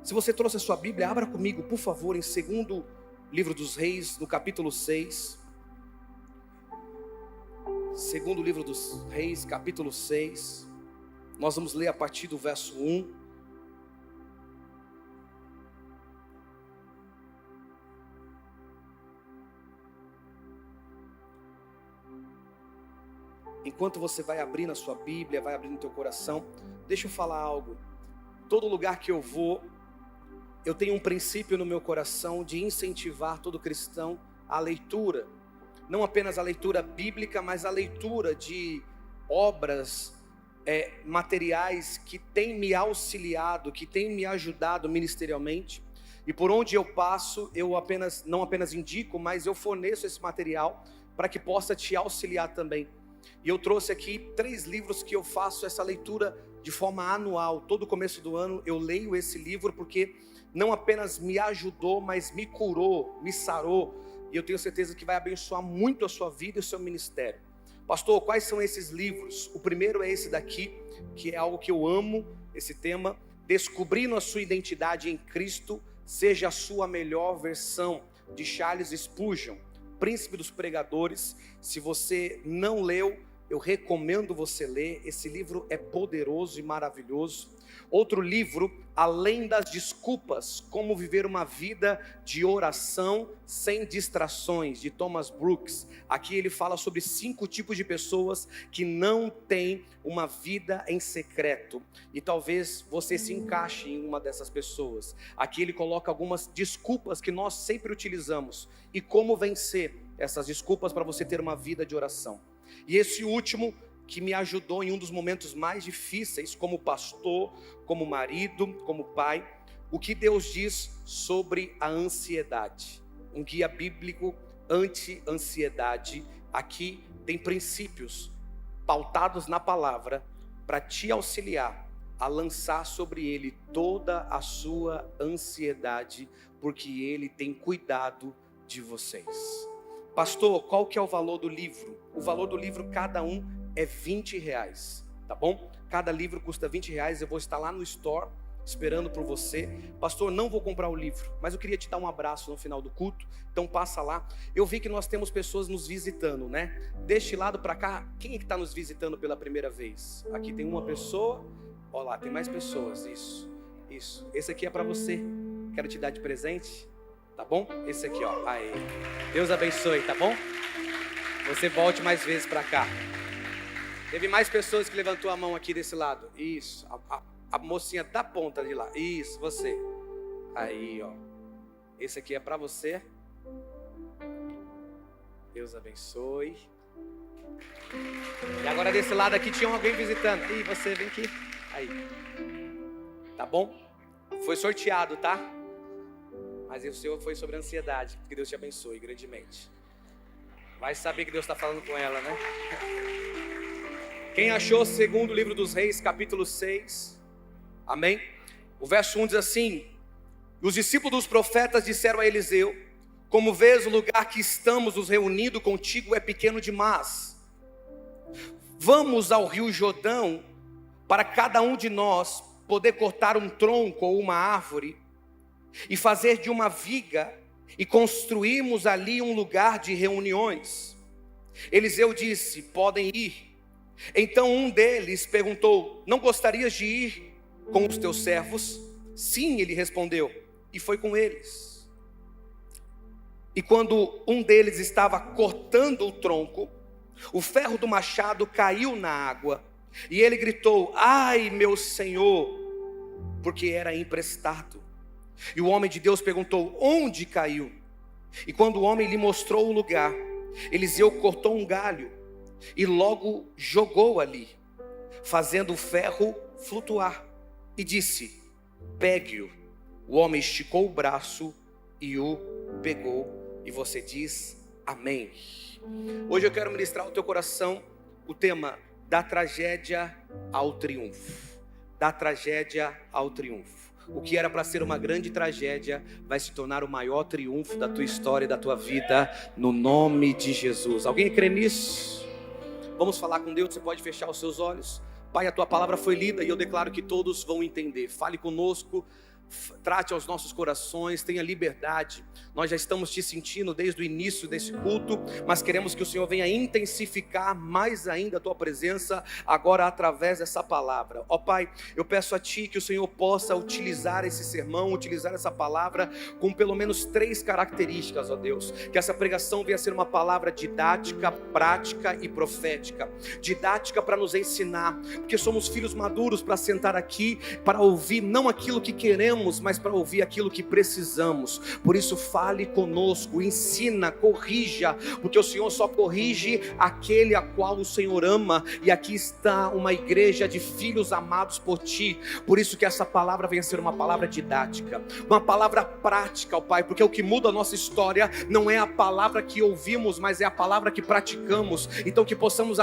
Se você trouxe a sua Bíblia, abra comigo, por favor, em 2º livro dos Reis, no capítulo 6. 2º livro dos Reis, capítulo 6. Nós vamos ler a partir do verso 1. Enquanto você vai abrindo a sua Bíblia, vai abrindo o teu coração, deixa eu falar algo. Todo lugar que eu vou, eu tenho um princípio no meu coração de incentivar todo cristão à leitura. Não apenas a leitura bíblica, mas a leitura de obras, materiais que têm me auxiliado, que têm me ajudado ministerialmente. E por onde eu passo, eu não apenas indico, mas eu forneço esse material para que possa te auxiliar também. E eu trouxe aqui 3 livros que eu faço essa leitura de forma anual. Todo começo do ano eu leio esse livro porque não apenas me ajudou, mas me curou, me sarou. E eu tenho certeza que vai abençoar muito a sua vida e o seu ministério. Pastor, quais são esses livros? O primeiro é esse daqui, que é algo que eu amo, esse tema. Descobrindo a sua identidade em Cristo, seja a sua melhor versão, de Charles Spurgeon, príncipe dos pregadores. Se você não leu, eu recomendo você ler. Esse livro é poderoso e maravilhoso. Outro livro, Além das Desculpas, Como Viver uma Vida de Oração Sem Distrações, de Thomas Brooks. Aqui ele fala sobre 5 tipos de pessoas que não têm uma vida em secreto. E talvez você se encaixe em uma dessas pessoas. Aqui ele coloca algumas desculpas que nós sempre utilizamos. E como vencer essas desculpas para você ter uma vida de oração. E esse último, que me ajudou em um dos momentos mais difíceis, como pastor, como marido, como pai, o que Deus diz sobre a ansiedade. Um guia bíblico anti-ansiedade. Aqui tem princípios pautados na palavra para te auxiliar a lançar sobre ele toda a sua ansiedade, porque ele tem cuidado de vocês. Pastor, qual que é o valor do livro? O valor do livro, cada um, é R$20, tá bom? Cada livro custa R$20, eu vou estar lá no store, esperando por você. Pastor, não vou comprar o livro, mas eu queria te dar um abraço no final do culto, então passa lá. Eu vi que nós temos pessoas nos visitando, né? Deste lado para cá, quem é que está nos visitando pela primeira vez? Aqui tem uma pessoa, ó lá, tem mais pessoas, isso. Esse aqui é para você, quero te dar de presente, tá bom? Esse aqui, ó, aí. Deus abençoe, tá bom? Você volte mais vezes para cá. Teve mais pessoas que levantou a mão aqui desse lado. Isso, a mocinha da ponta de lá. Isso, você. Aí, ó. Esse aqui é para você. Deus abençoe. E agora desse lado aqui tinha alguém visitando. Ih, você, vem aqui. Aí. Tá bom? Foi sorteado, tá? Mas o seu foi sobre ansiedade. Que Deus te abençoe grandemente. Vai saber que Deus está falando com ela, né? Quem achou 2º livro dos Reis, capítulo 6, amém? O verso 1 diz assim: os discípulos dos profetas disseram a Eliseu: como vês, o lugar que estamos nos reunindo contigo é pequeno demais. Vamos ao rio Jordão, para cada um de nós poder cortar um tronco ou uma árvore, e fazer de uma viga, e construirmos ali um lugar de reuniões. Eliseu disse: podem ir. Então um deles perguntou: não gostarias de ir com os teus servos? Sim, ele respondeu, e foi com eles. E quando um deles estava cortando o tronco, o ferro do machado caiu na água, e ele gritou: ai, meu senhor, porque era emprestado. E o homem de Deus perguntou: onde caiu? E quando o homem lhe mostrou o lugar, Eliseu cortou um galho e logo jogou ali, fazendo o ferro flutuar, e disse: pegue-o. O homem esticou o braço e o pegou. E você diz amém. Hoje eu quero ministrar ao teu coração o tema da tragédia ao triunfo. Da tragédia ao triunfo. O que era para ser uma grande tragédia vai se tornar o maior triunfo da tua história e da tua vida, no nome de Jesus. Alguém crê nisso? Vamos falar com Deus. Você pode fechar os seus olhos. Pai, a tua palavra foi lida e eu declaro que todos vão entender. Fale conosco, trate aos nossos corações, tenha liberdade. Nós já estamos te sentindo desde o início desse culto, mas queremos que o Senhor venha intensificar mais ainda a tua presença agora através dessa palavra. Ó Pai, eu peço a Ti que o Senhor possa utilizar esse sermão, utilizar essa palavra com pelo menos 3 características, ó Deus. Que essa pregação venha ser uma palavra didática, prática e profética. Didática para nos ensinar, porque somos filhos maduros para sentar aqui, para ouvir não aquilo que queremos, mas para ouvir aquilo que precisamos. Por isso fale conosco, ensina, corrija, porque o Senhor só corrige aquele a qual o Senhor ama, e aqui está uma igreja de filhos amados por Ti. Por isso que essa palavra venha ser uma palavra didática, uma palavra prática, ó Pai, porque o que muda a nossa história não é a palavra que ouvimos, mas é a palavra que praticamos. Então que possamos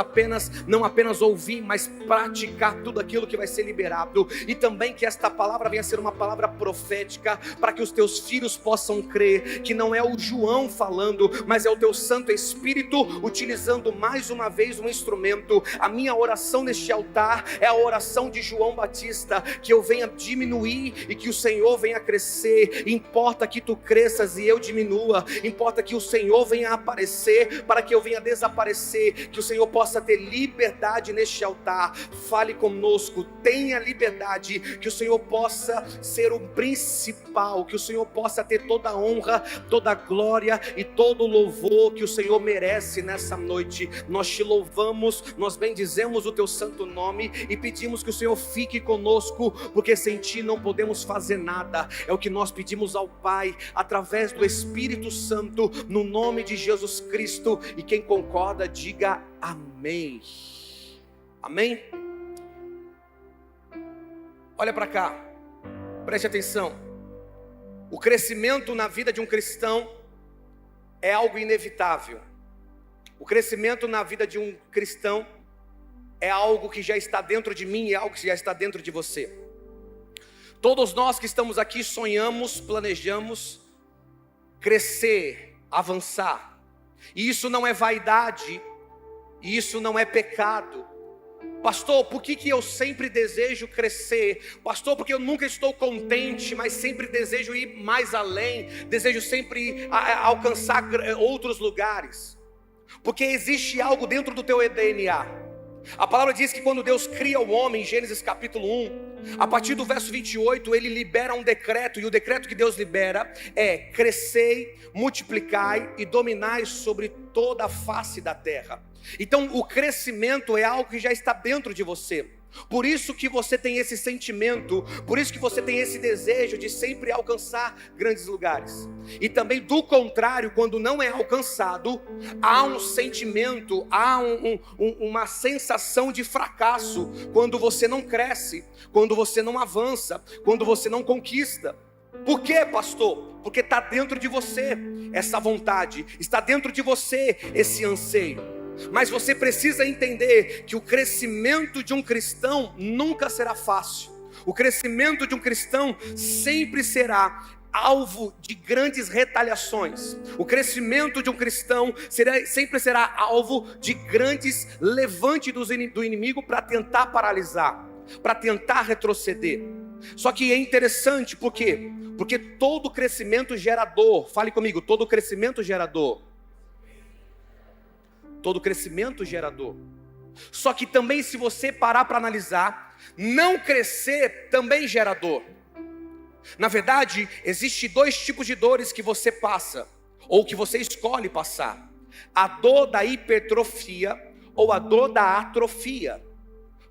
não apenas ouvir, mas praticar tudo aquilo que vai ser liberado, e também que esta palavra venha ser uma palavra profética, para que os Teus filhos possam crer que não é o João falando, mas é o Teu Santo Espírito utilizando mais uma vez um instrumento. A minha oração neste altar é a oração de João Batista, que eu venha diminuir e que o Senhor venha crescer. Importa que Tu cresças e eu diminua, importa que o Senhor venha aparecer para que eu venha desaparecer, que o Senhor possa ter liberdade neste altar. Fale conosco, tenha liberdade, que o Senhor possa ser o principal, que o Senhor possa ter toda a honra, toda a glória e todo o louvor que o Senhor merece nessa noite. Nós Te louvamos, nós bendizemos o Teu santo nome e pedimos que o Senhor fique conosco, porque sem Ti não podemos fazer nada. É o que nós pedimos ao Pai, através do Espírito Santo, no nome de Jesus Cristo. E quem concorda, diga amém. Amém? Olha para cá, preste atenção. O crescimento na vida de um cristão é algo inevitável. O crescimento na vida de um cristão é algo que já está dentro de mim e é algo que já está dentro de você. Todos nós que estamos aqui sonhamos, planejamos crescer, avançar. E isso não é vaidade, e isso não é pecado. Pastor, por que eu sempre desejo crescer? Pastor, porque eu nunca estou contente, mas sempre desejo ir mais além, desejo sempre alcançar outros lugares. Porque existe algo dentro do teu DNA. A palavra diz que quando Deus cria o homem, em Gênesis capítulo 1, a partir do verso 28, Ele libera um decreto, e o decreto que Deus libera é: crescei, multiplicai e dominai sobre toda a face da terra. Então o crescimento é algo que já está dentro de você. Por isso que você tem esse sentimento, por isso que você tem esse desejo de sempre alcançar grandes lugares. E também do contrário, quando não é alcançado, há um sentimento, há uma sensação de fracasso, quando você não cresce, quando você não avança, quando você não conquista. Por quê, pastor? Porque está dentro de você essa vontade, está dentro de você esse anseio. Mas você precisa entender que o crescimento de um cristão nunca será fácil. O crescimento de um cristão sempre será alvo de grandes retaliações. O crescimento de um cristão sempre será alvo de grandes levantes do inimigo para tentar paralisar, para tentar retroceder. Só que é interessante, por quê? Porque todo crescimento gera dor. Fale comigo, todo crescimento gera dor. Todo crescimento gera dor. Só que também, se você parar para analisar, não crescer também gera dor. Na verdade, existem 2 tipos de dores que você passa, ou que você escolhe passar: a dor da hipertrofia ou a dor da atrofia.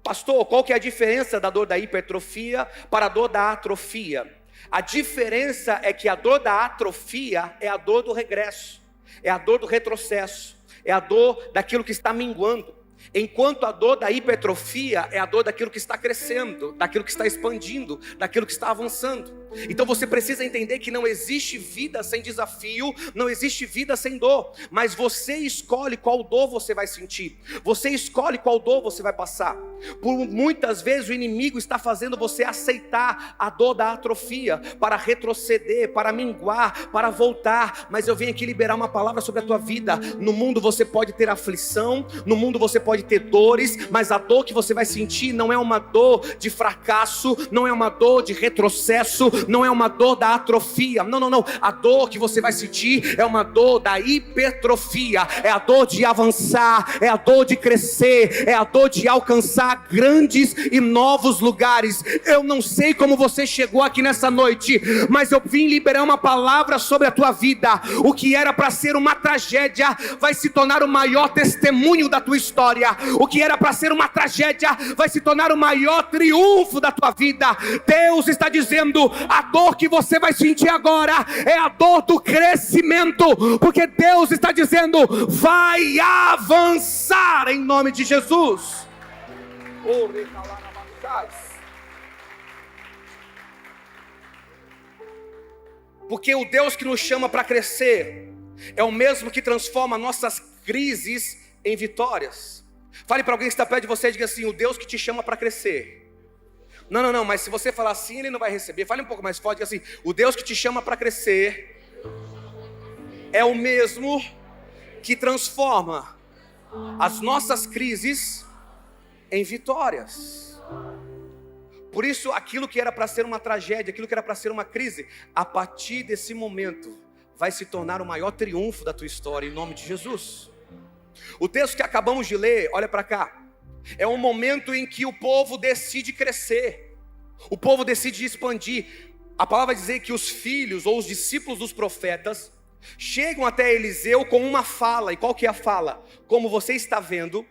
Pastor, qual que é a diferença da dor da hipertrofia para a dor da atrofia? A diferença é que a dor da atrofia é a dor do regresso, é a dor do retrocesso, é a dor daquilo que está minguando. Enquanto a dor da hipertrofia é a dor daquilo que está crescendo, daquilo que está expandindo, daquilo que está avançando. Então você precisa entender que não existe vida sem desafio, não existe vida sem dor. Mas você escolhe qual dor você vai sentir, você escolhe qual dor você vai passar. Por muitas vezes o inimigo está fazendo você aceitar a dor da atrofia, para retroceder, para minguar, para voltar. Mas eu venho aqui liberar uma palavra sobre a tua vida. No mundo você pode ter aflição, no mundo você pode ter dores, mas a dor que você vai sentir não é uma dor de fracasso, não é uma dor de retrocesso, não é uma dor da atrofia. Não. A dor que você vai sentir é uma dor da hipertrofia, é a dor de avançar, é a dor de crescer, é a dor de alcançar grandes e novos lugares. Eu não sei como você chegou aqui nessa noite, mas eu vim liberar uma palavra sobre a tua vida. O que era para ser uma tragédia vai se tornar o maior testemunho da tua história. O que era para ser uma tragédia vai se tornar o maior triunfo da tua vida. Deus está dizendo: a dor que você vai sentir agora é a dor do crescimento, porque Deus está dizendo: vai avançar em nome de Jesus. Porque o Deus que nos chama para crescer é o mesmo que transforma nossas crises em vitórias. Fale para alguém que está perto de você e diga assim: o Deus que te chama para crescer. Não, mas se você falar assim, ele não vai receber. Fale um pouco mais forte, diga assim: o Deus que te chama para crescer é o mesmo que transforma as nossas crises em vitórias. Por isso, aquilo que era para ser uma tragédia, aquilo que era para ser uma crise, a partir desse momento vai se tornar o maior triunfo da tua história, em nome de Jesus. O texto que acabamos de ler, olha para cá, é um momento em que o povo decide crescer, o povo decide expandir. A palavra vai dizer que os filhos ou os discípulos dos profetas chegam até Eliseu com uma fala. E qual que é a fala? Como você está vendo,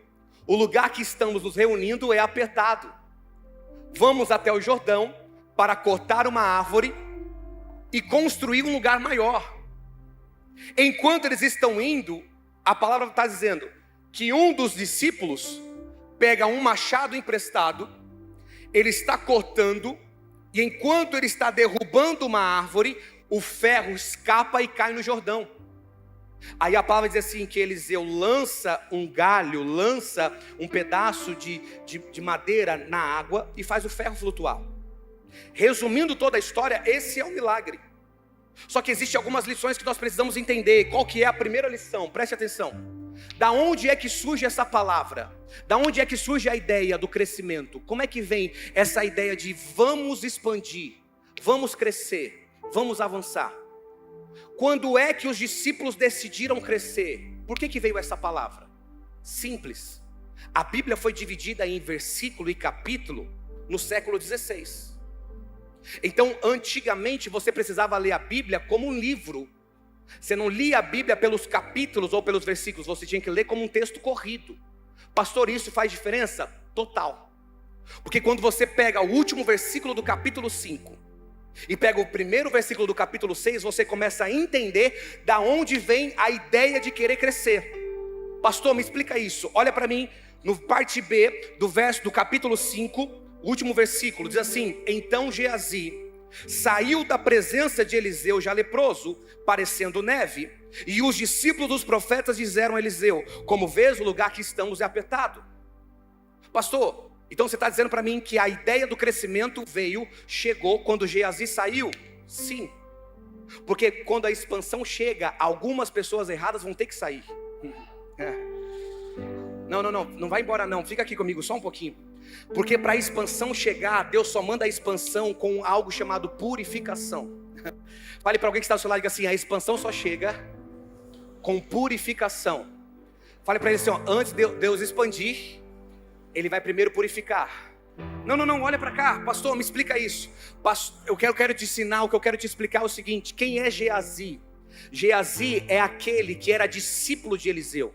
o lugar que estamos nos reunindo é apertado. Vamos até o Jordão para cortar uma árvore e construir um lugar maior. Enquanto eles estão indo, a palavra está dizendo que um dos discípulos pega um machado emprestado, ele está cortando, e enquanto ele está derrubando uma árvore, o ferro escapa e cai no Jordão. Aí a palavra diz assim, que Eliseu lança um galho, lança um pedaço de madeira na água e faz o ferro flutuar. Resumindo toda a história, esse é o milagre. Só que existem algumas lições que nós precisamos entender. Qual que é a primeira lição? Preste atenção. Da onde é que surge essa palavra? Da onde é que surge a ideia do crescimento? Como é que vem essa ideia de vamos expandir, vamos crescer, vamos avançar? Quando é que os discípulos decidiram crescer? Por que veio essa palavra? Simples. A Bíblia foi dividida em versículo e capítulo no século 16. Então, antigamente, você precisava ler a Bíblia como um livro. Você não lia a Bíblia pelos capítulos ou pelos versículos, você tinha que ler como um texto corrido. Pastor, isso faz diferença? Total. Porque quando você pega o último versículo do capítulo 5 e pega o primeiro versículo do capítulo 6, você começa a entender da onde vem a ideia de querer crescer. Pastor, me explica isso. Olha para mim, no parte B do capítulo 5, o último versículo, diz assim: então Geazi saiu da presença de Eliseu já leproso, parecendo neve, e os discípulos dos profetas disseram a Eliseu: como vês, o lugar que estamos é apertado. Pastor, então você está dizendo para mim que a ideia do crescimento chegou quando Geazi saiu? Sim. Porque quando a expansão chega, algumas pessoas erradas vão ter que sair. Não vai embora não, fica aqui comigo só um pouquinho. Porque para a expansão chegar, Deus só manda a expansão com algo chamado purificação. Fale para alguém que está ao seu lado e diga assim: a expansão só chega com purificação. Fale para ele assim, antes de Deus expandir, Ele vai primeiro purificar. Não, olha para cá, pastor, me explica isso. Eu quero te ensinar, o que eu quero te explicar é o seguinte: quem é Geazi? Geazi é aquele que era discípulo de Eliseu.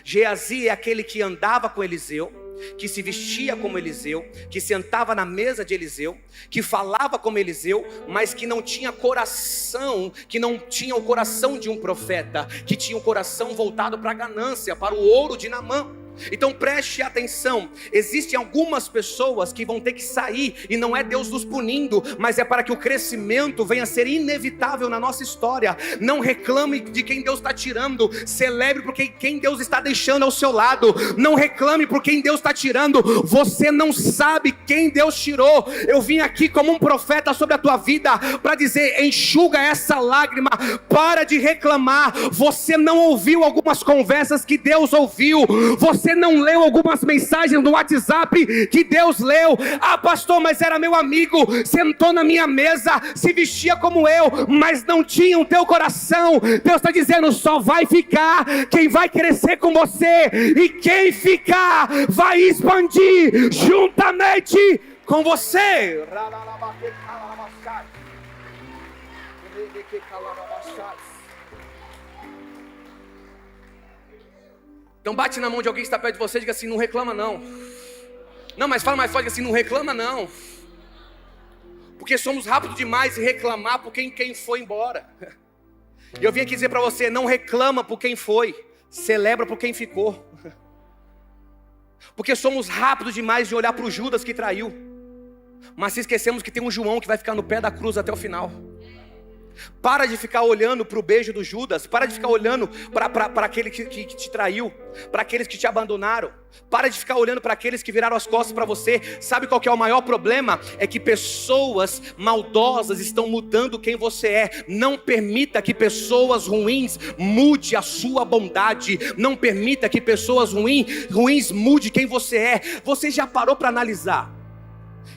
Geazi é aquele que andava com Eliseu, que se vestia como Eliseu, que sentava na mesa de Eliseu, que falava como Eliseu, mas que não tinha coração, que não tinha o coração de um profeta, que tinha o coração voltado para a ganância, para o ouro de Naamã. Então preste atenção, existem algumas pessoas que vão ter que sair, e não é Deus nos punindo, mas é para que o crescimento venha a ser inevitável na nossa história. Não reclame de quem Deus está tirando, celebre porque quem Deus está deixando ao seu lado. Não reclame por quem Deus está tirando, você não sabe quem Deus tirou. Eu vim aqui como um profeta sobre a tua vida para dizer: enxuga essa lágrima, para de reclamar. Você não ouviu algumas conversas que Deus ouviu, você você não leu algumas mensagens no WhatsApp que Deus leu. Ah, pastor, mas era meu amigo, sentou na minha mesa, se vestia como eu, mas não tinha o teu coração. Deus está dizendo, só vai ficar quem vai crescer com você, e quem ficar vai expandir juntamente com você. Então bate na mão de alguém que está perto de você e diga assim, não reclama não. Não, mas fala mais forte, diga assim, não reclama não. Porque somos rápidos demais em reclamar por quem foi embora. E eu vim aqui dizer para você, não reclama por quem foi, celebra por quem ficou. Porque somos rápidos demais de olhar para o Judas que traiu, mas se esquecemos que tem um João que vai ficar no pé da cruz até o final. Para de ficar olhando para o beijo do Judas. Para de ficar olhando para aquele que te traiu, para aqueles que te abandonaram. Para de ficar olhando para aqueles que viraram as costas para você. Sabe qual que é o maior problema? É que pessoas maldosas estão mudando quem você é. Não permita que pessoas ruins mude a sua bondade. Não permita que pessoas ruins mude quem você é. Você já parou para analisar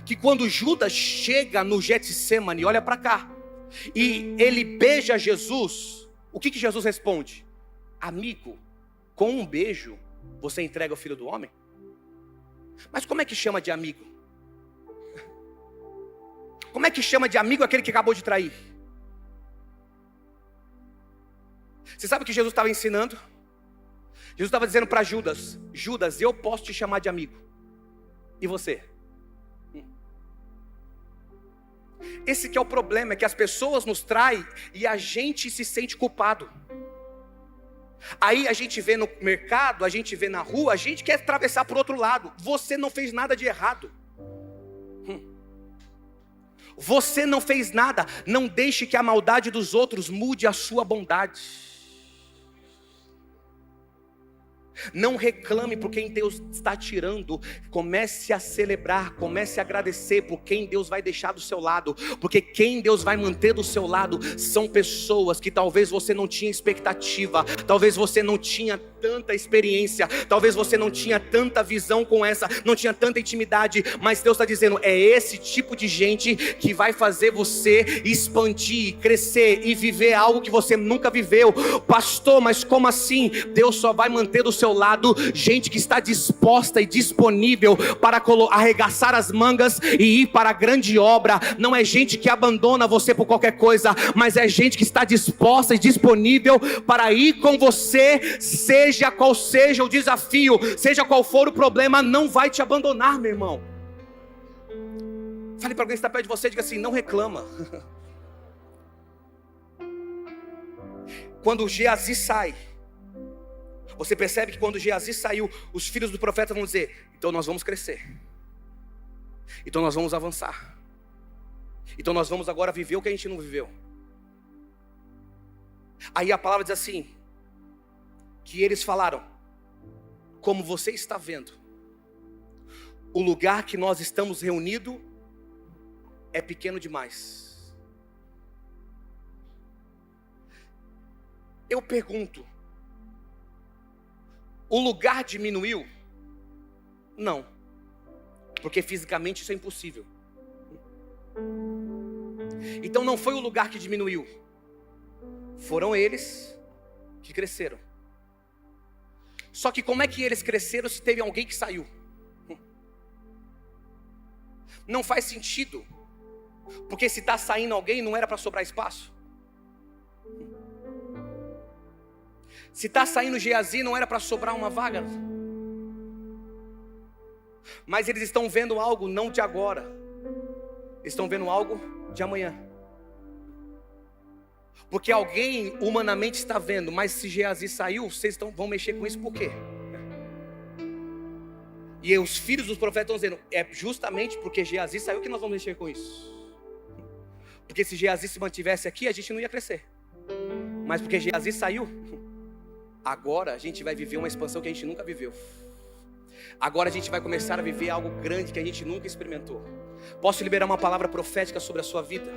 que quando Judas chega no Getsemane, olha para cá, e ele beija Jesus, o que Jesus responde? Amigo, com um beijo você entrega o Filho do Homem? Mas como é que chama de amigo? Como é que chama de amigo aquele que acabou de trair? Você sabe o que Jesus estava ensinando? Jesus estava dizendo para Judas, Judas, eu posso te chamar de amigo, e você? Esse que é o problema, é que as pessoas nos traem e a gente se sente culpado. Aí a gente vê no mercado, a gente vê na rua, a gente quer atravessar para o outro lado. Você não fez nada de errado. Você não fez nada. Não deixe que a maldade dos outros mude a sua bondade. Não reclame por quem Deus está tirando. Comece a celebrar, comece a agradecer por quem Deus vai deixar do seu lado. Porque quem Deus vai manter do seu lado são pessoas que talvez você não tinha expectativa, talvez você não tinha tanta experiência, talvez você não tinha tanta visão com essa, não tinha tanta intimidade. Mas Deus está dizendo, é esse tipo de gente que vai fazer você expandir, crescer e viver algo que você nunca viveu. Pastor, mas como assim? Deus só vai manter do seu lado gente que está disposta e disponível para arregaçar as mangas e ir para a grande obra. Não é gente que abandona você por qualquer coisa, mas é gente que está disposta e disponível para ir com você, seja qual seja o desafio, seja qual for o problema, não vai te abandonar, meu irmão. Fale para alguém que está perto de você, diga assim, não reclama. Quando Geazi sai, você percebe que quando Geazi saiu, os filhos do profeta vão dizer, então nós vamos crescer, então nós vamos avançar, então nós vamos agora viver o que a gente não viveu. Aí a palavra diz assim, que eles falaram, como você está vendo, o lugar que nós estamos reunidos é pequeno demais. Eu pergunto, o lugar diminuiu? Não, porque fisicamente isso é impossível. Então não foi o lugar que diminuiu, foram eles que cresceram. Só que como é que eles cresceram se teve alguém que saiu? Não faz sentido, porque se está saindo alguém, não era para sobrar espaço. Se está saindo Geazi, não era para sobrar uma vaga. Mas eles estão vendo algo não de agora, estão vendo algo de amanhã. Porque alguém humanamente está vendo, mas se Geazi saiu, vocês vão mexer com isso por quê? E os filhos dos profetas estão dizendo, é justamente porque Geazi saiu que nós vamos mexer com isso. Porque se Geazi se mantivesse aqui, a gente não ia crescer. Mas porque Geazi saiu, agora a gente vai viver uma expansão que a gente nunca viveu. Agora a gente vai começar a viver algo grande que a gente nunca experimentou. Posso liberar uma palavra profética sobre a sua vida?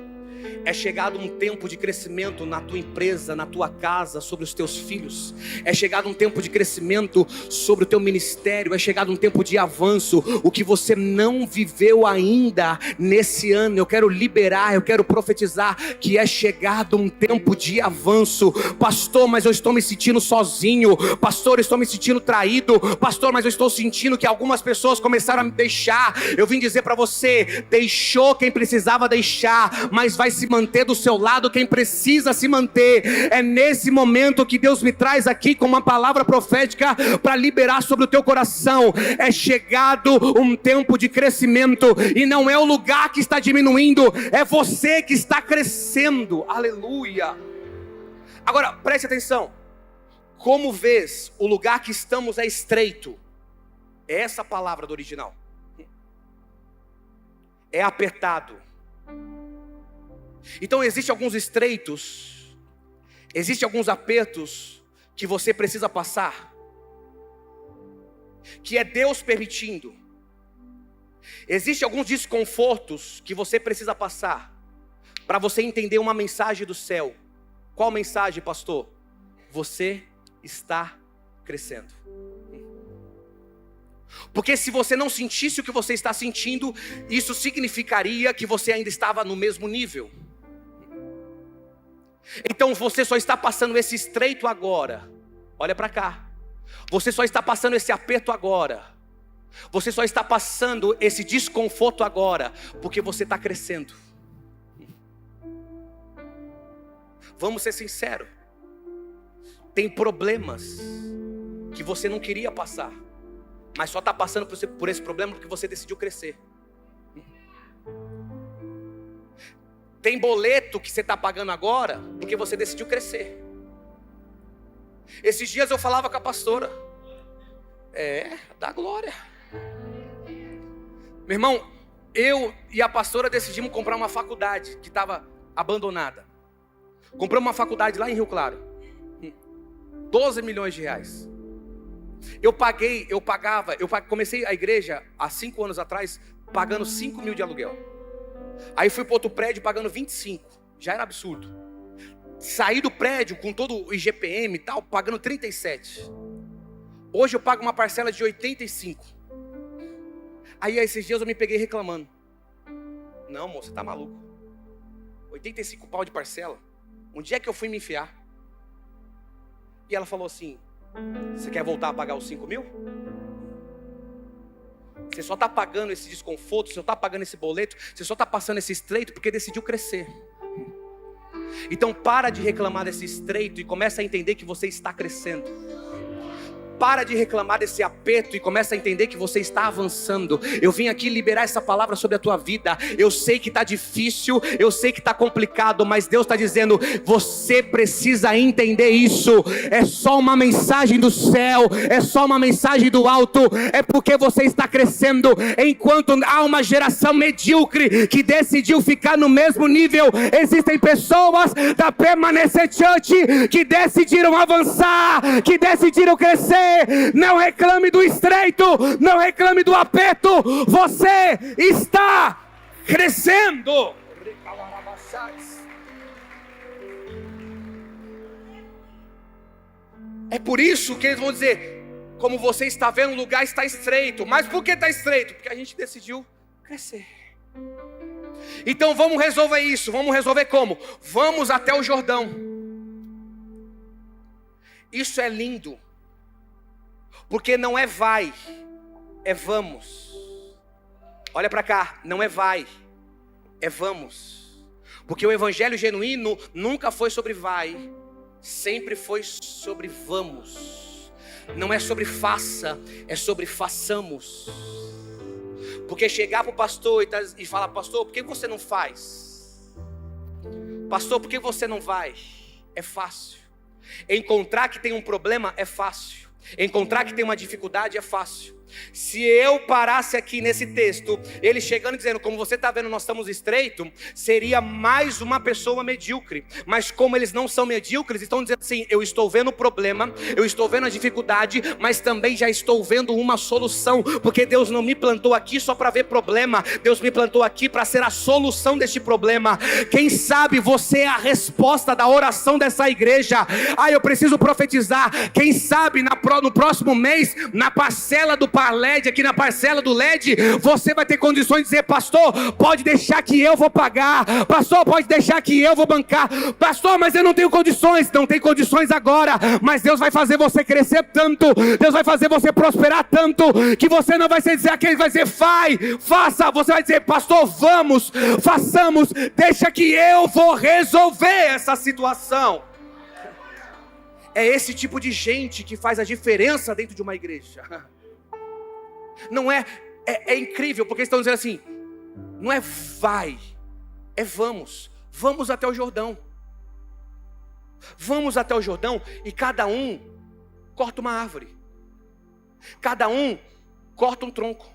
É chegado um tempo de crescimento na tua empresa, na tua casa, sobre os teus filhos. É chegado um tempo de crescimento sobre o teu ministério. É chegado um tempo de avanço. O que você não viveu ainda nesse ano, eu quero liberar, eu quero profetizar que é chegado um tempo de avanço. Pastor, mas eu estou me sentindo sozinho. Pastor, eu estou me sentindo traído. Pastor, mas eu estou sentindo que algumas pessoas começaram a me deixar. Eu vim dizer para você, deixou quem precisava deixar, mas vai se manter do seu lado quem precisa se manter. É nesse momento que Deus me traz aqui com uma palavra profética para liberar sobre o teu coração. É chegado um tempo de crescimento, e não é o lugar que está diminuindo, é você que está crescendo. Aleluia. Agora preste atenção. Como vês, o lugar que estamos é estreito. É essa palavra do original. É apertado. Então existem alguns estreitos, existem alguns apertos que você precisa passar, que é Deus permitindo. Existem alguns desconfortos que você precisa passar para você entender uma mensagem do céu. Qual mensagem, pastor? Você está crescendo. Porque se você não sentisse o que você está sentindo, isso significaria que você ainda estava no mesmo nível. Então você só está passando esse estreito agora. Olha para cá. Você só está passando esse aperto agora. Você só está passando esse desconforto agora porque você está crescendo. Vamos ser sinceros. Tem problemas que você não queria passar, mas só está passando por esse problema porque você decidiu crescer. Tem boleto que você está pagando agora porque você decidiu crescer. Esses dias eu falava com a pastora. Dá glória. Meu irmão, eu e a pastora decidimos comprar uma faculdade que estava abandonada. Compramos uma faculdade lá em Rio Claro. 12 milhões de reais. Comecei a igreja há 5 anos atrás, pagando 5 mil de aluguel. Aí fui para outro prédio pagando 25, já era absurdo. Saí do prédio com todo o IGPM e tal, pagando 37. Hoje eu pago uma parcela de 85. Aí esses dias eu me peguei reclamando. Não, moça, você tá maluco? 85 pau de parcela? Onde é que eu fui me enfiar? E ela falou assim: você quer voltar a pagar os 5 mil? Você só está pagando esse desconforto, você só está pagando esse boleto, você só está passando esse estreito porque decidiu crescer. Então para de reclamar desse estreito e começa a entender que você está crescendo. Para de reclamar desse aperto e começa a entender que você está avançando. Eu vim aqui liberar essa palavra sobre a tua vida. Eu sei que está difícil, eu sei que está complicado, mas Deus está dizendo, você precisa entender isso. É só uma mensagem do céu, é só uma mensagem do alto. É porque você está crescendo. Enquanto há uma geração medíocre que decidiu ficar no mesmo nível, existem pessoas da Permanecer Church que decidiram avançar, que decidiram crescer. Não reclame do estreito, não reclame do aperto. Você está crescendo. É por isso que eles vão dizer, como você está vendo, o lugar está estreito. Mas por que está estreito? Porque a gente decidiu crescer. Então vamos resolver isso. Vamos resolver como? Vamos até o Jordão. Isso é lindo. Porque não é vai, é vamos. Olha para cá, não é vai, é vamos. Porque o evangelho genuíno nunca foi sobre vai, sempre foi sobre vamos. Não é sobre faça, é sobre façamos. Porque chegar para o pastor e falar, pastor, por que você não faz? Pastor, por que você não vai? É fácil. Encontrar que tem um problema é fácil. Encontrar que tem uma dificuldade é fácil. Se eu parasse aqui nesse texto, ele chegando e dizendo, como você está vendo, nós estamos estreitos, seria mais uma pessoa medíocre. Mas como eles não são medíocres, estão dizendo assim, eu estou vendo o problema, eu estou vendo a dificuldade, mas também já estou vendo uma solução, porque Deus não me plantou aqui só para ver problema, Deus me plantou aqui para ser a solução deste problema. Quem sabe você é a resposta da oração dessa igreja. Eu preciso profetizar, quem sabe no próximo mês, na parcela do LED, aqui na parcela do LED, você vai ter condições de dizer, pastor, pode deixar que eu vou pagar, pastor, pode deixar que eu vou bancar, pastor, mas eu não tenho condições. Não tem condições agora, mas Deus vai fazer você crescer tanto, Deus vai fazer você prosperar tanto, que você não vai ser dizer aquele, vai dizer, faça, você vai dizer, pastor, vamos, façamos, deixa que eu vou resolver essa situação. É esse tipo de gente que faz a diferença dentro de uma igreja. Não é incrível, porque estão dizendo assim, não é vai, é vamos até o Jordão. Vamos até o Jordão e cada um corta uma árvore, cada um corta um tronco.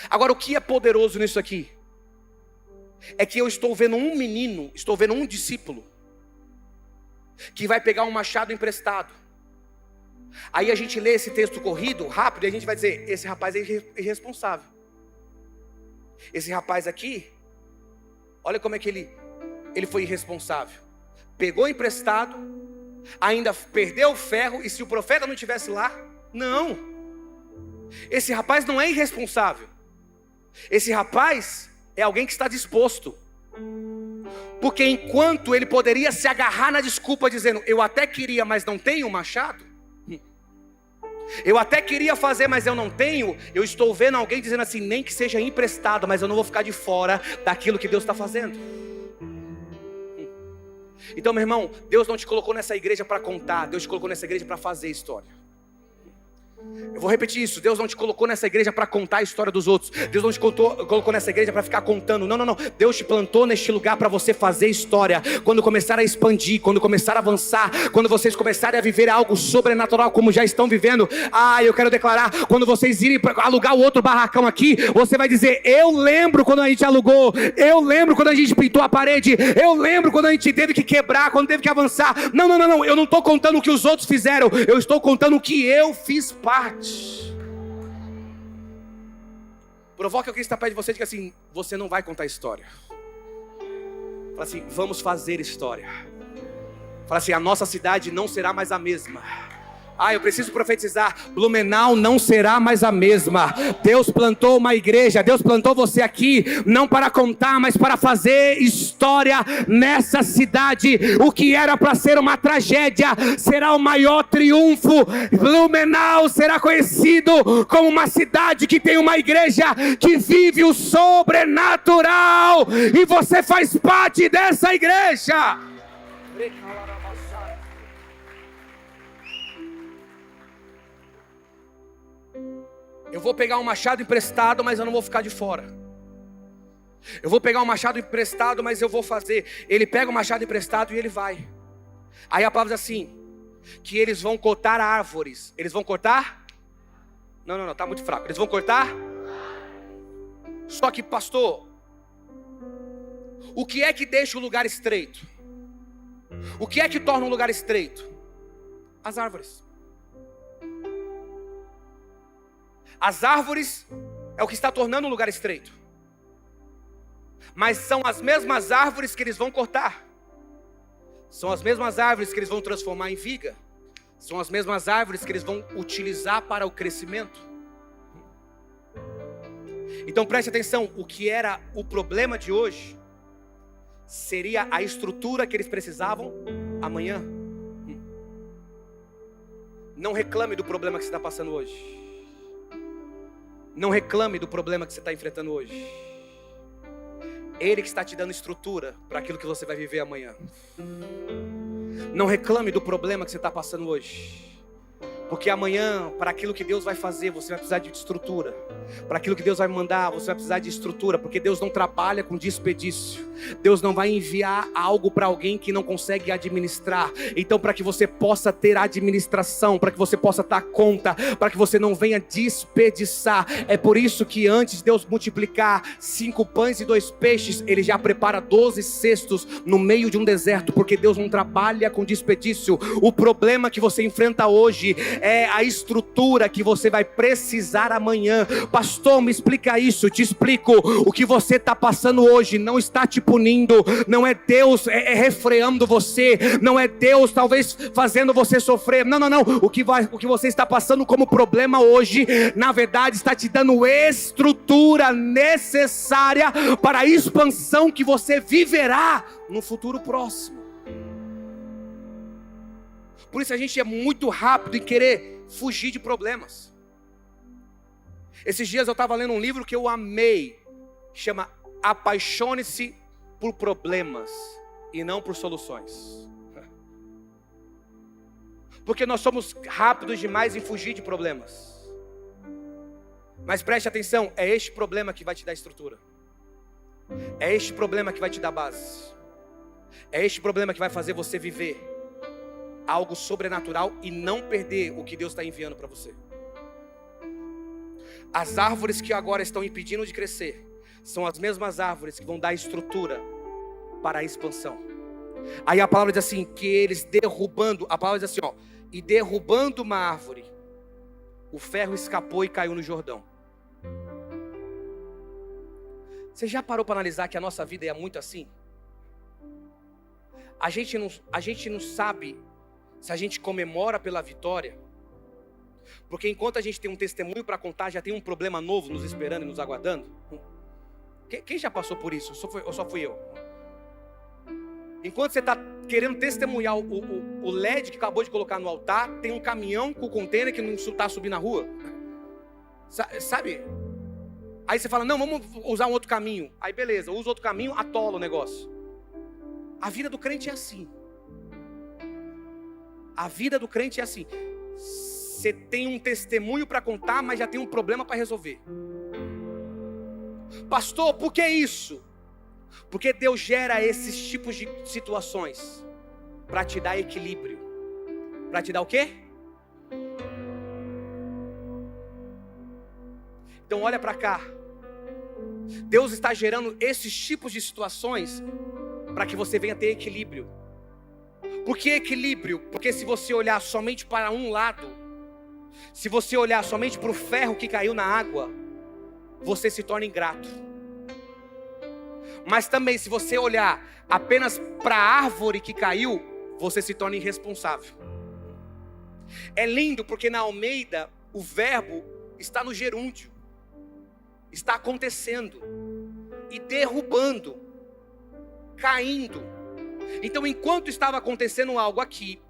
Agora, o que é poderoso nisso aqui? É que eu estou vendo um menino, estou vendo um discípulo, que vai pegar um machado emprestado. Aí a gente lê esse texto corrido, rápido, e a gente vai dizer, esse rapaz é irresponsável. Esse rapaz aqui, olha como é que ele foi irresponsável. Pegou emprestado, ainda perdeu o ferro, e se o profeta não estivesse lá, não. Esse rapaz não é irresponsável. Esse rapaz é alguém que está disposto. Porque enquanto ele poderia se agarrar na desculpa dizendo, eu até queria, mas não tenho machado, eu até queria fazer, mas eu não tenho, eu estou vendo alguém dizendo assim, nem que seja emprestado, mas eu não vou ficar de fora daquilo que Deus está fazendo. Então, meu irmão, Deus não te colocou nessa igreja para contar, Deus te colocou nessa igreja para fazer história. Eu vou repetir isso, Deus não te colocou nessa igreja para contar a história dos outros. Deus não te colocou nessa igreja para ficar contando. Não. Deus te plantou neste lugar para você fazer história. Quando começar a expandir, quando começar a avançar, quando vocês começarem a viver algo sobrenatural como já estão vivendo, eu quero declarar, quando vocês irem para alugar o outro barracão aqui, você vai dizer, eu lembro quando a gente alugou, eu lembro quando a gente pintou a parede, eu lembro quando a gente teve que quebrar, quando teve que avançar. Não, eu não estou contando o que os outros fizeram, eu estou contando o que eu fiz parte. Provoque alguém que está perto de você e diga assim, você não vai contar história. Fala assim, vamos fazer história. Fala assim, a nossa cidade não será mais a mesma. Eu preciso profetizar, Blumenau não será mais a mesma. Deus plantou uma igreja, Deus plantou você aqui, não para contar, mas para fazer história nessa cidade. O que era para ser uma tragédia, será o maior triunfo. Blumenau será conhecido como uma cidade que tem uma igreja que vive o sobrenatural, e você faz parte dessa igreja. Eu vou pegar um machado emprestado, mas eu não vou ficar de fora. Eu vou pegar um machado emprestado, mas eu vou fazer. Ele pega o machado emprestado e ele vai. Aí a palavra diz assim, que eles vão cortar árvores. Eles vão cortar? Não, tá muito fraco. Eles vão cortar? Só que, pastor, o que é que deixa o lugar estreito? O que é que torna um lugar estreito? As árvores. As árvores é o que está tornando o lugar estreito. Mas são as mesmas árvores que eles vão cortar. São as mesmas árvores que eles vão transformar em viga. São as mesmas árvores que eles vão utilizar para o crescimento. Então preste atenção, o que era o problema de hoje seria a estrutura que eles precisavam amanhã. Não reclame do problema que você está passando hoje. Não reclame do problema que você está enfrentando hoje. Ele que está te dando estrutura para aquilo que você vai viver amanhã. Não reclame do problema que você está passando hoje, Porque amanhã, para aquilo que Deus vai fazer, você vai precisar de estrutura. Para aquilo que Deus vai mandar, você vai precisar de estrutura. Porque Deus não trabalha com desperdício. Deus não vai enviar algo para alguém que não consegue administrar. Então, para que você possa ter administração, para que você possa dar conta, para que você não venha desperdiçar. É por isso que antes de Deus multiplicar 5 pães e 2 peixes, Ele já prepara 12 cestos no meio de um deserto. Porque Deus não trabalha com desperdício. O problema que você enfrenta hoje é a estrutura que você vai precisar amanhã. Pastor, me explica isso. Te explico. O que você está passando hoje não está te punindo, não é Deus refreando você, não é Deus talvez fazendo você sofrer. Não. O que você está passando como problema hoje, na verdade está te dando estrutura necessária para a expansão que você viverá no futuro próximo. Por isso a gente é muito rápido em querer fugir de problemas. Esses dias eu estava lendo um livro que eu amei, chama Apaixone-se por Problemas e não por Soluções. Porque nós somos rápidos demais em fugir de problemas. Mas preste atenção, é este problema que vai te dar estrutura. É este problema que vai te dar base. É este problema que vai fazer você viver algo sobrenatural e não perder o que Deus está enviando para você. As árvores que agora estão impedindo de crescer são as mesmas árvores que vão dar estrutura para a expansão. Aí a palavra diz assim, que eles derrubando, a palavra diz assim, e derrubando uma árvore, o ferro escapou e caiu no Jordão. Você já parou para analisar que a nossa vida é muito assim? A gente não sabe se a gente comemora pela vitória, porque enquanto a gente tem um testemunho para contar, já tem um problema novo nos esperando e nos aguardando. Quem já passou por isso? Ou só fui eu? Enquanto você está querendo testemunhar o LED que acabou de colocar no altar, tem um caminhão com container que não está subindo na rua. Sabe? Aí você fala, não, vamos usar um outro caminho. Aí beleza, usa outro caminho, atola o negócio. A vida do crente é assim. A vida do crente é assim. Você tem um testemunho para contar, mas já tem um problema para resolver. Pastor, por que isso? Porque Deus gera esses tipos de situações para te dar equilíbrio. Para te dar o quê? Então olha para cá. Deus está gerando esses tipos de situações para que você venha ter equilíbrio. Por que equilíbrio? Porque se você olhar somente para um lado, se você olhar somente para o ferro que caiu na água, você se torna ingrato. Mas também se você olhar apenas para a árvore que caiu, você se torna irresponsável. É lindo porque na Almeida o verbo está no gerúndio. Está acontecendo e derrubando, caindo. Então enquanto estava acontecendo algo aqui,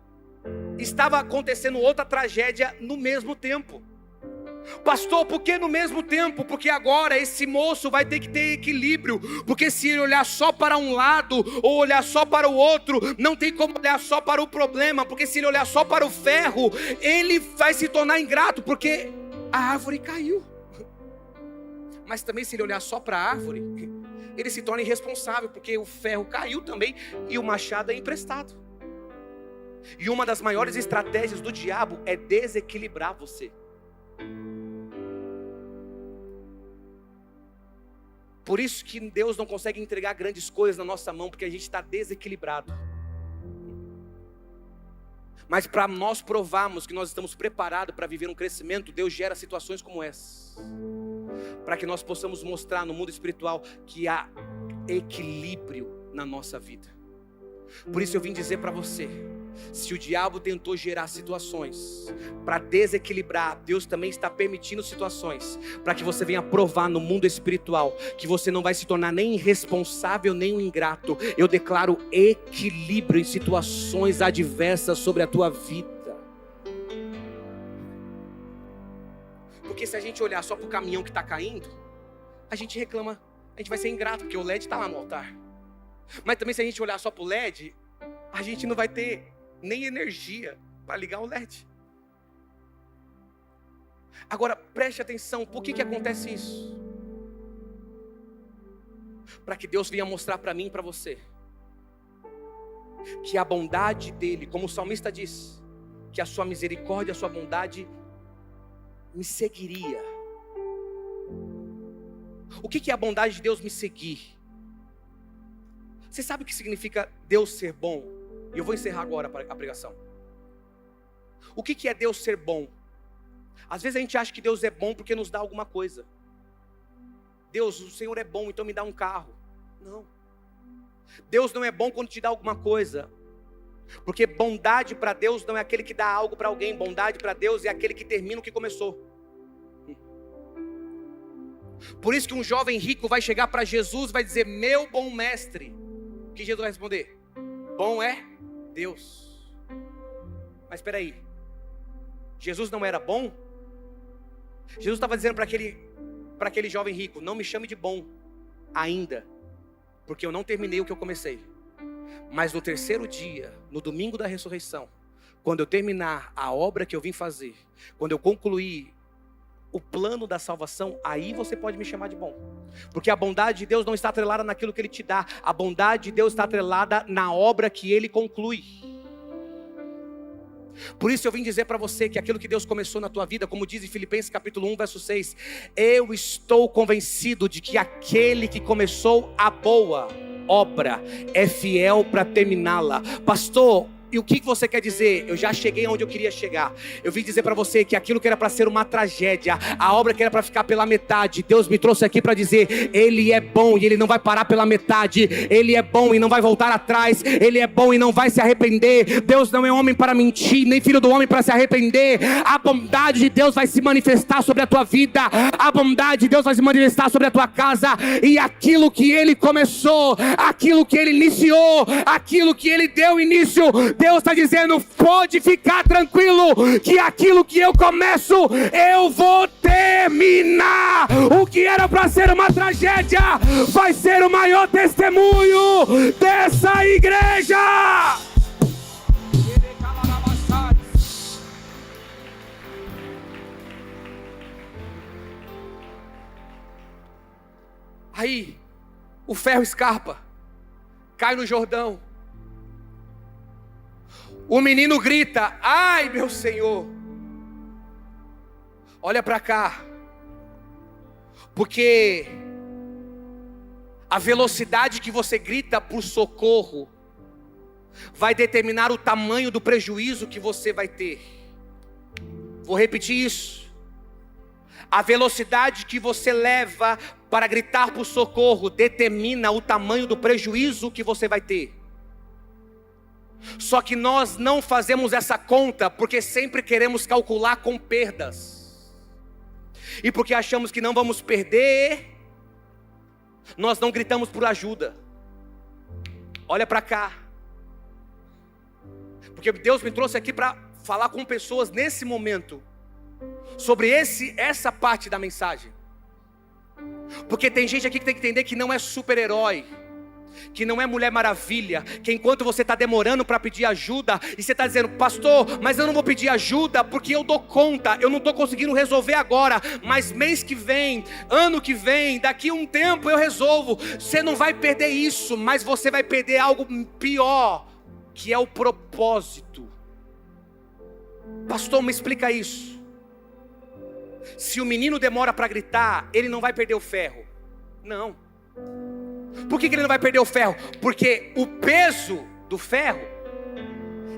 estava acontecendo outra tragédia no mesmo tempo. Pastor, por que no mesmo tempo? Porque agora esse moço vai ter que ter equilíbrio. Porque se ele olhar só para um lado ou olhar só para o outro, não tem como olhar só para o problema. Porque se ele olhar só para o ferro, ele vai se tornar ingrato, porque a árvore caiu. Mas também se ele olhar só para a árvore, ele se torna irresponsável, porque o ferro caiu também e o machado é emprestado. E uma das maiores estratégias do diabo é desequilibrar você. Por isso que Deus não consegue entregar grandes coisas na nossa mão, porque a gente está desequilibrado. Mas para nós provarmos que nós estamos preparados para viver um crescimento, Deus gera situações como essas, para que nós possamos mostrar no mundo espiritual que há equilíbrio na nossa vida. Por isso eu vim dizer para você, se o diabo tentou gerar situações para desequilibrar, Deus também está permitindo situações para que você venha provar no mundo espiritual que você não vai se tornar nem irresponsável nem um ingrato. Eu declaro equilíbrio em situações adversas sobre a tua vida. Porque se a gente olhar só para o caminhão que está caindo, a gente reclama, a gente vai ser ingrato porque o LED está lá no altar. Mas também se a gente olhar só para o LED, a gente não vai ter nem energia para ligar o LED. Agora preste atenção, por que acontece isso? Para que Deus venha mostrar para mim e para você que a bondade dele, como o salmista diz, que a sua misericórdia, a sua bondade me seguiria. O que é a bondade de Deus me seguir? Você sabe o que significa Deus ser bom? E eu vou encerrar agora a pregação. O que é Deus ser bom? Às vezes a gente acha que Deus é bom porque nos dá alguma coisa. Deus, o Senhor é bom, então me dá um carro. Não. Deus não é bom quando te dá alguma coisa. Porque bondade para Deus não é aquele que dá algo para alguém. Bondade para Deus é aquele que termina o que começou. Por isso que um jovem rico vai chegar para Jesus e vai dizer: meu bom mestre. O que Jesus vai responder? Bom é Deus. Mas espera aí, Jesus não era bom? Jesus estava dizendo para aquele jovem rico: não me chame de bom ainda, porque eu não terminei o que eu comecei. Mas no terceiro dia, no domingo da ressurreição, quando eu terminar a obra que eu vim fazer, quando eu concluir o plano da salvação, aí você pode me chamar de bom. Porque a bondade de Deus não está atrelada naquilo que Ele te dá. A bondade de Deus está atrelada na obra que Ele conclui. Por isso eu vim dizer para você que aquilo que Deus começou na tua vida, como diz em Filipenses capítulo 1, verso 6, eu estou convencido de que aquele que começou a boa obra é fiel para terminá-la. Pastor, e o que você quer dizer? Eu já cheguei onde eu queria chegar. Eu vim dizer para você que aquilo que era para ser uma tragédia, a obra que era para ficar pela metade, Deus me trouxe aqui para dizer: Ele é bom e Ele não vai parar pela metade. Ele é bom e não vai voltar atrás. Ele é bom e não vai se arrepender. Deus não é homem para mentir, nem filho do homem para se arrepender. A bondade de Deus vai se manifestar sobre a tua vida. A bondade de Deus vai se manifestar sobre a tua casa. E aquilo que Ele começou, aquilo que Ele iniciou, aquilo que Ele deu início, Deus está dizendo: pode ficar tranquilo, que aquilo que eu começo, eu vou terminar. O que era para ser uma tragédia, vai ser o maior testemunho dessa igreja. Aí, o ferro escarpa, cai no Jordão. O menino grita: ai, meu Senhor. Olha para cá. Porque a velocidade que você grita por socorro vai determinar o tamanho do prejuízo que você vai ter. Vou repetir isso. A velocidade que você leva para gritar por socorro determina o tamanho do prejuízo que você vai ter. Só que nós não fazemos essa conta porque sempre queremos calcular com perdas. E porque achamos que não vamos perder, nós não gritamos por ajuda. Olha para cá. Porque Deus me trouxe aqui para falar com pessoas nesse momento sobre essa parte da mensagem. Porque tem gente aqui que tem que entender que não é super-herói, que não é Mulher Maravilha, que enquanto você está demorando para pedir ajuda, e você está dizendo: pastor, mas eu não vou pedir ajuda porque eu dou conta, eu não estou conseguindo resolver agora, mas mês que vem, ano que vem, daqui a um tempo eu resolvo. Você não vai perder isso, mas você vai perder algo pior, que é o propósito. Pastor, me explica isso. Se o menino demora para gritar, ele não vai perder o ferro. Não. Por que ele não vai perder o ferro? Porque o peso do ferro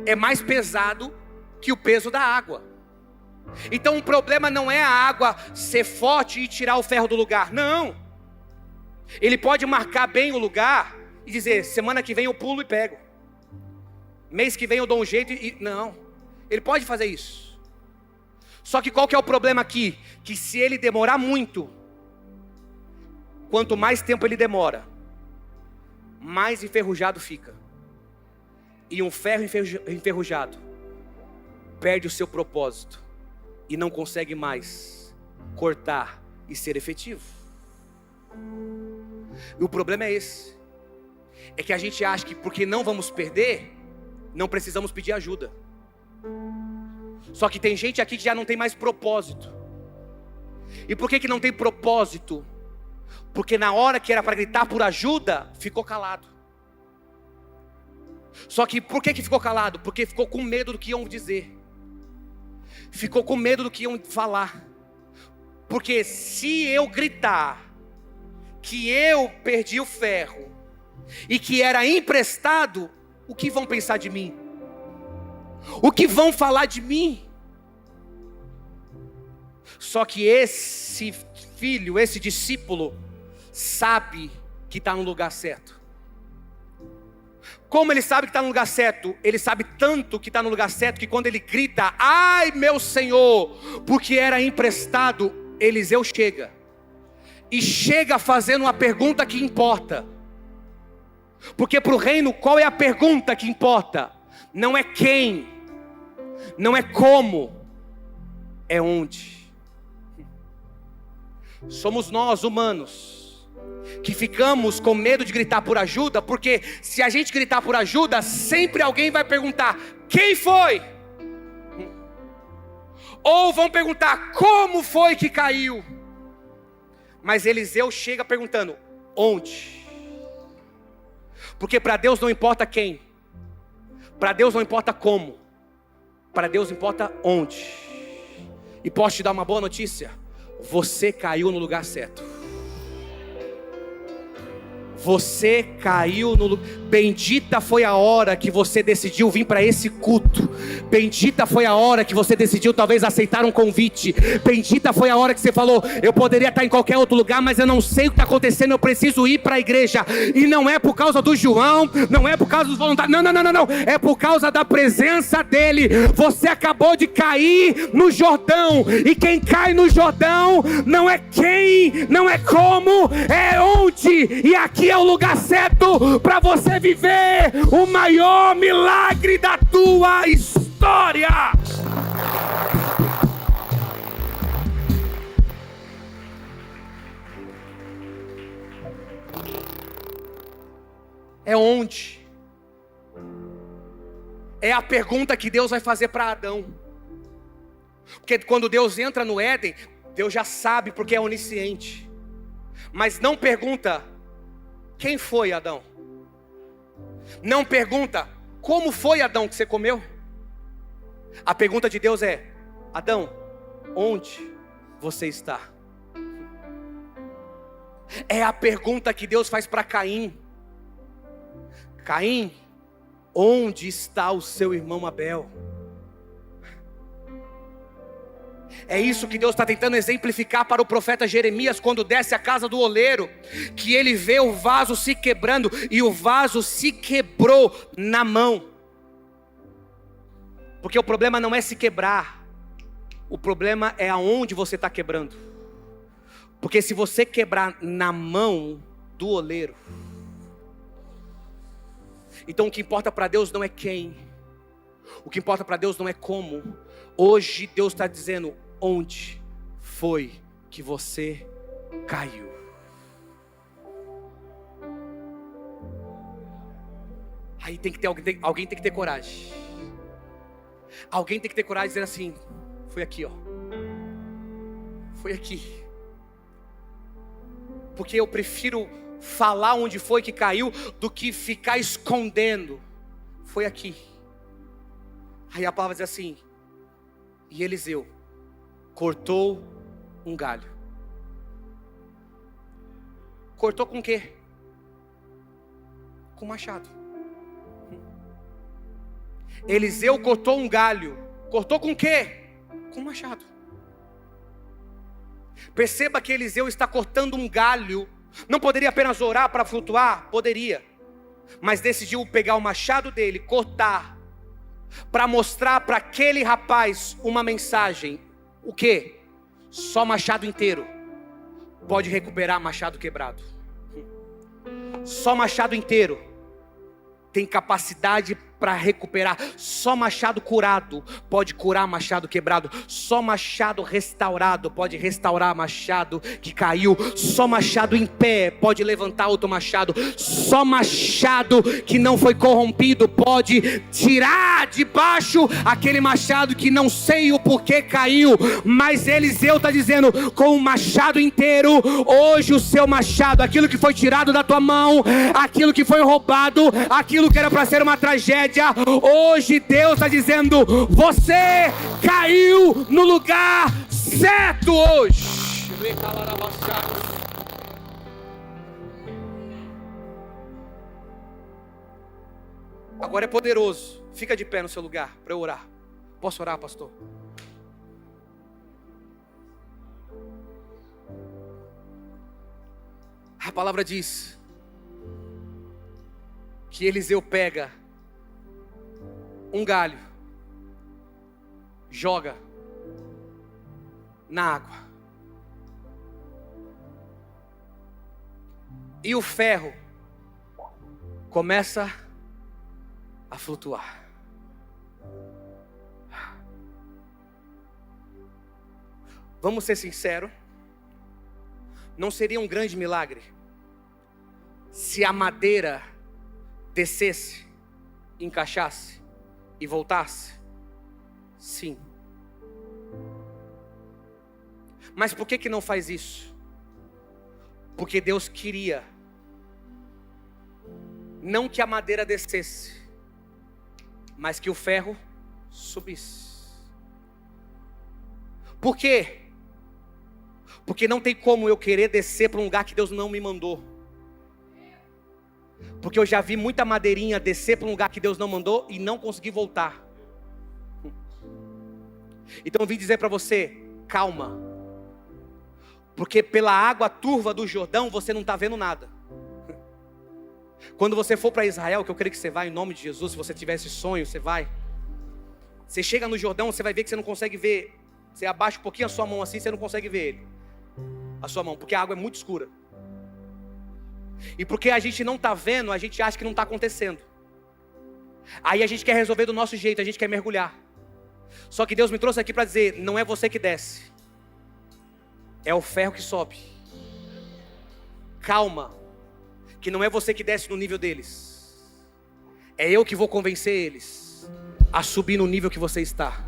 é mais pesado que o peso da água. Então o problema não é a água ser forte e tirar o ferro do lugar. Não. Ele pode marcar bem o lugar e dizer: semana que vem eu pulo e pego, mês que vem eu dou um jeito e... Não. Ele pode fazer isso. Só que qual que é o problema aqui? Que se ele demorar muito, quanto mais tempo ele demora, mais enferrujado fica. E um ferro enferrujado perde o seu propósito e não consegue mais cortar e ser efetivo. E o problema é esse. É que a gente acha que porque não vamos perder, não precisamos pedir ajuda. Só que tem gente aqui que já não tem mais propósito. E por que não tem propósito? Porque na hora que era para gritar por ajuda, ficou calado. Só que por que ficou calado? Porque ficou com medo do que iam dizer. Ficou com medo do que iam falar. Porque se eu gritar que eu perdi o ferro e que era emprestado, o que vão pensar de mim? O que vão falar de mim? Só que esse filho, esse discípulo, sabe que está no lugar certo. Como ele sabe que está no lugar certo? Ele sabe tanto que está no lugar certo que quando ele grita, ai meu Senhor, porque era emprestado, Eliseu chega. E chega fazendo uma pergunta que importa. Porque para o reino, qual é a pergunta que importa? Não é quem, não é como, é onde. Somos nós, humanos, que ficamos com medo de gritar por ajuda, porque se a gente gritar por ajuda, sempre alguém vai perguntar, quem foi? Ou vão perguntar, como foi que caiu? Mas Eliseu chega perguntando, onde? Porque para Deus não importa quem, para Deus não importa como, para Deus importa onde. E posso te dar uma boa notícia? Você caiu no lugar certo. Você caiu no lugar. Bendita foi a hora que você decidiu vir para esse culto. Bendita foi a hora que você decidiu talvez aceitar um convite. Bendita foi a hora que você falou, eu poderia estar em qualquer outro lugar, mas eu não sei o que está acontecendo, eu preciso ir para a igreja. E não é por causa do João, não é por causa dos voluntários, não, é por causa da presença dele. Você acabou de cair no Jordão, e quem cai no Jordão não é quem, não é como, é onde. E aqui é o lugar certo para você viver o maior milagre da tua história. É onde? É a pergunta que Deus vai fazer para Adão. Porque quando Deus entra no Éden, Deus já sabe porque é onisciente. Mas não pergunta, quem foi Adão? Não pergunta, como foi Adão que você comeu? A pergunta de Deus é, Adão, onde você está? É a pergunta que Deus faz para Caim. Caim, onde está o seu irmão Abel? É isso que Deus está tentando exemplificar para o profeta Jeremias quando desce a casa do oleiro, que ele vê o vaso se quebrando, e o vaso se quebrou na mão. Porque o problema não é se quebrar, o problema é aonde você está quebrando. Porque se você quebrar na mão do oleiro, então o que importa para Deus não é quem, o que importa para Deus não é como. Hoje Deus está dizendo, onde foi que você caiu? Aí tem que ter alguém tem que ter coragem. Alguém tem que ter coragem de dizer assim, foi aqui, ó. Foi aqui. Porque eu prefiro falar onde foi que caiu do que ficar escondendo. Foi aqui. Aí a palavra diz assim, e Eliseu cortou um galho. Cortou com o quê? Com machado. Eliseu cortou um galho. Cortou com o quê? Com machado. Perceba que Eliseu está cortando um galho. Não poderia apenas orar para flutuar? Poderia. Mas decidiu pegar o machado dele, cortar, para mostrar para aquele rapaz uma mensagem. O quê? Só machado inteiro pode recuperar machado quebrado. Só machado inteiro tem capacidade para recuperar. Só machado curado pode curar machado quebrado. Só machado restaurado pode restaurar machado que caiu. Só machado em pé pode levantar outro machado. Só machado que não foi corrompido pode tirar de baixo aquele machado que não sei o porquê caiu. Mas Eliseu está dizendo, com o machado inteiro, hoje o seu machado, aquilo que foi tirado da tua mão, aquilo que foi roubado, aquilo que era para ser uma tragédia, hoje Deus está dizendo, você caiu no lugar certo hoje. Agora é poderoso. Fica de pé no seu lugar para eu orar. Posso orar, pastor? A palavra diz que Eliseu pega um galho, joga na água, e o ferro começa a flutuar. Vamos ser sinceros, não seria um grande milagre se a madeira descesse, encaixasse e voltasse? Sim. Mas por que não faz isso? Porque Deus queria não que a madeira descesse, mas que o ferro subisse. Por quê? Porque não tem como eu querer descer para um lugar que Deus não me mandou. Porque eu já vi muita madeirinha descer para um lugar que Deus não mandou e não consegui voltar. Então eu vim dizer para você, calma. Porque pela água turva do Jordão você não está vendo nada. Quando você for para Israel, que eu creio que você vai em nome de Jesus, se você tiver esse sonho, você vai. Você chega no Jordão, você vai ver que você não consegue ver. Você abaixa um pouquinho a sua mão assim, você não consegue ver ele. A sua mão, porque a água é muito escura. E porque a gente não está vendo, a gente acha que não está acontecendo. Aí a gente quer resolver do nosso jeito, a gente quer mergulhar. Só que Deus me trouxe aqui para dizer, não é você que desce, é o ferro que sobe. Calma, que não é você que desce no nível deles, é eu que vou convencer eles a subir no nível que você está.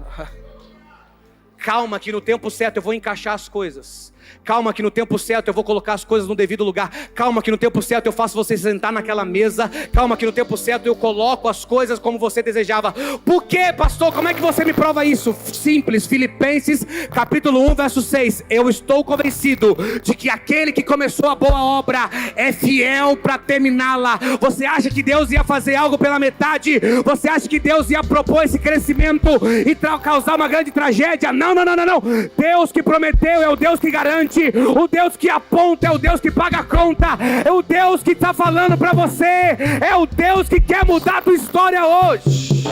Calma que no tempo certo eu vou encaixar as coisas. Calma que no tempo certo eu vou colocar as coisas no devido lugar. Calma que no tempo certo eu faço você sentar naquela mesa. Calma que no tempo certo eu coloco as coisas como você desejava. Por quê, pastor? Como é que você me prova isso? Simples, Filipenses capítulo 1, verso 6. Eu estou convencido de que aquele que começou a boa obra é fiel para terminá-la. Você acha que Deus ia fazer algo pela metade? Você acha que Deus ia propor esse crescimento e causar uma grande tragédia? Não. Deus que prometeu é o Deus que garante. O Deus que aponta é o Deus que paga a conta. É o Deus que está falando para você. É o Deus que quer mudar a tua história hoje.